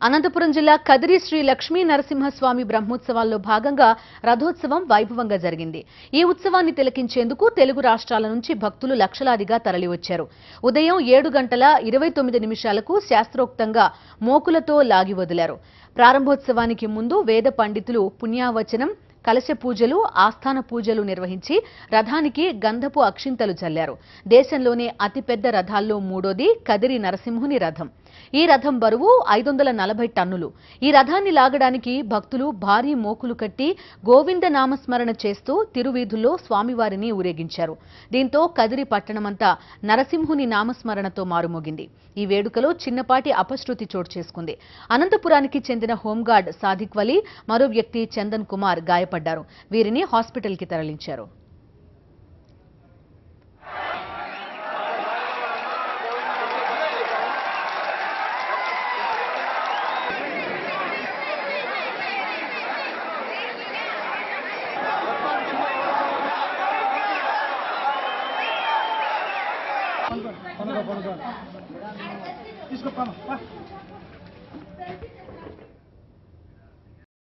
అనంతపురం జిల్లా కదిరి శ్రీ లక్ష్మీ నరసింహస్వామి బ్రహ్మోత్సవాల్లో భాగంగా రథోత్సవం వైభవంగా జరిగింది. ఈ ఉత్సవాన్ని తిలకించేందుకు తెలుగు రాష్ట్రాల నుంచి భక్తులు లక్షలాదిగా తరలివచ్చారు. ఉదయం 7:29 శాస్త్రోక్తంగా మోకులతో లాగి వదిలారు. ప్రారంభోత్సవానికి ముందు వేద పండితులు పుణ్యావచనం, కలశ పూజలు, ఆస్థాన పూజలు నిర్వహించి రథానికి గంధపు అక్షింతలు చల్లారు. దేశంలోనే అతిపెద్ద రథాల్లో మూడోది కదిరి నరసింహుని రథం. ఈ రథం బరువు 540 టన్నులు. ఈ రథాన్ని లాగడానికి భక్తులు భారీ మోకులు కట్టి గోవింద నామస్మరణ చేస్తూ తిరువీధుల్లో స్వామివారిని ఊరేగించారు. దీంతో కదిరి పట్టణమంతా నరసింహుని నామస్మరణతో మారుమోగింది. ఈ వేడుకలో చిన్నపాటి అపశృతి చోటు చేసుకుంది. అనంతపురానికి చెందిన హోంగార్డ్ సాదిక్ వలి, మరో వ్యక్తి చందన్ కుమార్ గాయపడ్డారు. వీరిని హాస్పిటల్కి తరలించారు. తీసుకో